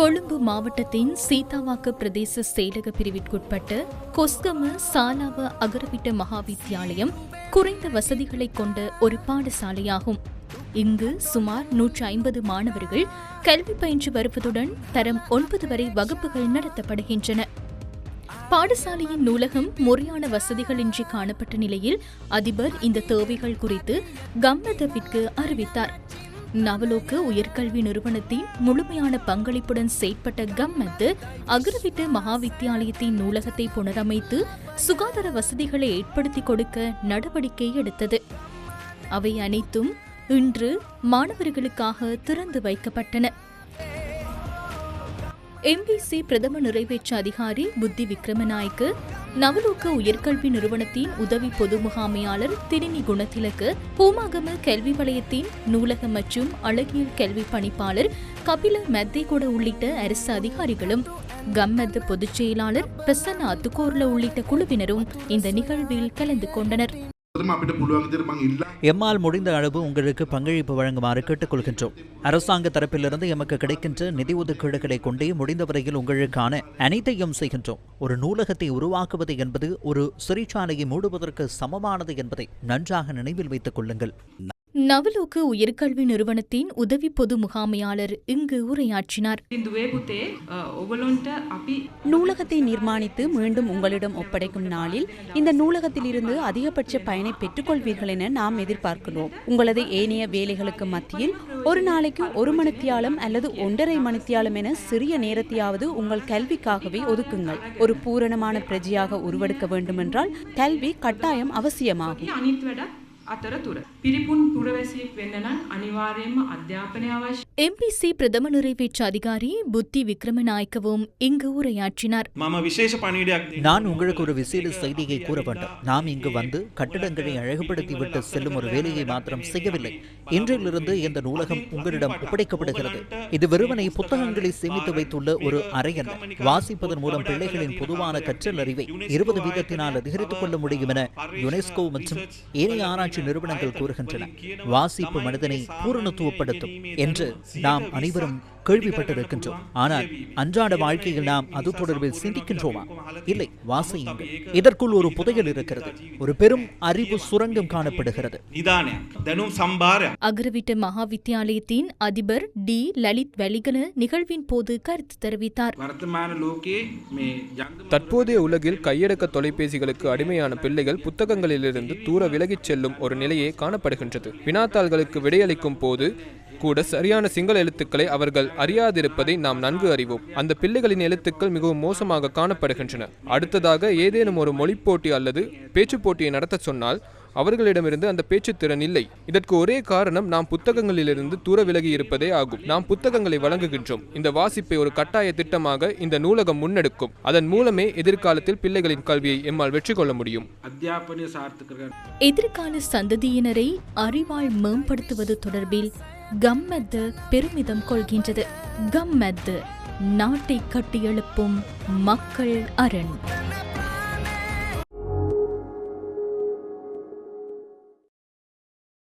கொழும்பு மாவட்டத்தின் சீதாவாக்க பிரதேச செயலக பிரிவிற்குட்பட்ட கொஸ்கம சாலாவ அகரவிட்ட மகாவித்தியாலயம் குறைந்த வசதிகளை கொண்ட ஒரு பாடசாலையாகும். இங்கு சுமார் 150 மாணவர்கள் கல்வி பயின்று வருவதுடன் தரம் 9 வரை வகுப்புகள் நடத்தப்படுகின்றன. பாடசாலையின் நூலகம் முறையான வசதிகளின்றி காணப்பட்ட நிலையில் அதிபர் இந்த தேவைகள் குறித்து கம்மதவிற்கு அறிவித்தார். நவலோக உயர்கல்வி நிறுவனத்தின் முழுமையான பங்களிப்புடன் செயற்பட்ட கம்மத்து அகரவிட்ட மகாவித்தியாலயத்தின் நூலகத்தை புனரமைத்து சுகாதார வசதிகளை ஏற்படுத்திக் கொடுக்க நடவடிக்கை எடுத்தது. அவை அனைத்தும் இன்று மாணவர்களுக்காக திறந்து வைக்கப்பட்டன. MBC பிரதம நிறைவேற்று அதிகாரி புத்தி விக்ரமநாயக்க, நவலோக உயர்கல்வி நிறுவனத்தின் உதவி பொது முகாமையாளர் திரினி குணத்திலக்கு, பூமாகம கல்வி வலயத்தின் நூலக மற்றும் அழகியல் கல்வி பணிப்பாளர் கபில மெத்தேகொட உள்ளிட்ட அரசு அதிகாரிகளும், கம்மத் பொதுச் செயலாளர் பிரசன்ன அத்துக்கோர்ல உள்ளிட்ட குழுவினரும் இந்த நிகழ்வில் கலந்து கொண்டனர். எம்மால் முடிந்த அளவு உங்களுக்கு பங்களிப்பு வழங்குமாறு கேட்டுக்கொள்கின்றோம். அரசாங்க தரப்பிலிருந்து எமக்கு கிடைக்கின்ற நிதி ஒதுக்கீடுகளை கொண்டே முடிந்தவரையில் உங்களுக்கான அனைத்தையும் செய்கின்றோம். ஒரு நூலகத்தை உருவாக்குவது என்பது ஒரு சிறைச்சாலையை மூடுவதற்கு சமமானது என்பதை நன்றாக நினைவில் வைத்துக் கொள்ளுங்கள். நவலோக உயர்கல்வி நிறுவனத்தின் உதவி பொது முகாமையாளர் இங்கு உரையாற்றினார். நூலகத்தை நிர்மாணித்து மீண்டும் உங்களிடம் ஒப்படைக்கும் நாளில் இந்த நூலகத்திலிருந்து அதிகபட்ச பயனை பெற்றுக்கொள்வீர்கள் என நாம் எதிர்பார்க்கிறோம். உங்களது ஏனைய வேலைகளுக்கு மத்தியில் ஒரு நாளைக்கு 1 மணித்தியாலம் அல்லது 1.5 மணித்தியாலம் என சிறிய நேரத்தையாவது உங்கள் கல்விக்காகவே ஒதுக்குங்கள். ஒரு பூரணமான பிரஜையாக உருவெடுக்க வேண்டுமென்றால் கல்வி கட்டாயம் அவசியமாகும். MBC பிரதம நிறைவேற்று அதிகாரி புத்தி விக்ரமநாயக்கவும் இங்கு உரையாற்றினார். நான் உங்களுக்கு ஒரு விசேட செய்தியை கூற வேண்டும். நாம் இங்கு வந்து கட்டிடங்களை அழகுபடுத்திவிட்டு செல்லும் ஒரு வேலையை மாத்திரம் செய்யவில்லை. இன்றிலிருந்து இந்த நூலகம் உங்களிடம் ஒப்படைக்கப்படுகிறது. இது வெறுமனை புத்தகங்களை சேமித்து வைத்துள்ள ஒரு அறை அல்ல. வாசிப்பதன் மூலம் பிள்ளைகளின் பொதுவான கற்றல் அறிவை 20% அதிகரித்துக் கொள்ள முடியும் என யுனெஸ்கோ மற்றும் ஏனைய ஆராய்ச்சி நிறுவனங்கள் கூறுகின்றன. வாசிப்பு மனிதனை பூரணத்துவப்படுத்தும் என்று நாம் அனைவரும் கேள்விப்பட்டிருக்கின்றோம். ஆனால் அன்றாட வாழ்க்கையில் நாம் அது தொடர்பில் சிந்திக்கின்றோமா? இல்லை. வாசியுங்கள். இதற்குள் ஒரு புதையல் இருக்கிறது. ஒரு பெரும் அறிவு சுரங்கம் காணப்படுகிறது. அகரவிட்ட மகாவித்தியாலயத்தின் அதிபர் டி லலித் வலிகல நிகழ்வின் போது கருத்து தெரிவித்தார். தற்போதைய உலகில் கையடக்க தொலைபேசிகளுக்கு அடிமையான பிள்ளைகள் புத்தகங்களிலிருந்து தூர விலகிச் செல்லும் ஒரு நிலையே காணப்படுகின்றது. வினாத்தாள்களுக்கு விடையளிக்கும் போது கூட சரியான சிங்கள எழுத்துக்களை அவர்கள் அறியாதிருப்பதை நாம் நன்கு அறிவோம். அந்த பிள்ளைகளின் எழுத்துக்கள் மிகவும் மோசமாக காணப்படுகின்றன. அடுத்ததாக ஏதேனும் ஒரு மொழி போட்டி அல்லது பேச்சு போட்டியை நடத்த சொன்னால் அவர்களிடமிருந்து அந்த பேச்சு திறன் இல்லை. இதற்கு ஒரே காரணம் நாம் புத்தகங்களிலிருந்து தூர விலகி இருப்பதே ஆகும். நாம் புத்தகங்களை வழங்குகின்றோம். இந்த வாசிப்பை ஒரு கட்டாய திட்டமாக இந்த நூலகம் முன்னெடுக்கும். அதன் மூலமே எதிர்காலத்தில் பிள்ளைகளின் கல்வியை எம்மால் வெற்றி கொள்ள முடியும். எதிர்கால சந்ததியினரை அறிவால் மேம்படுத்துவது தொடர்பில் கம்மத் பெருமிதம் கொள்கின்றது. கம்மத் நாட்டை கட்டியெழுப்பும் மக்கள் அரண்.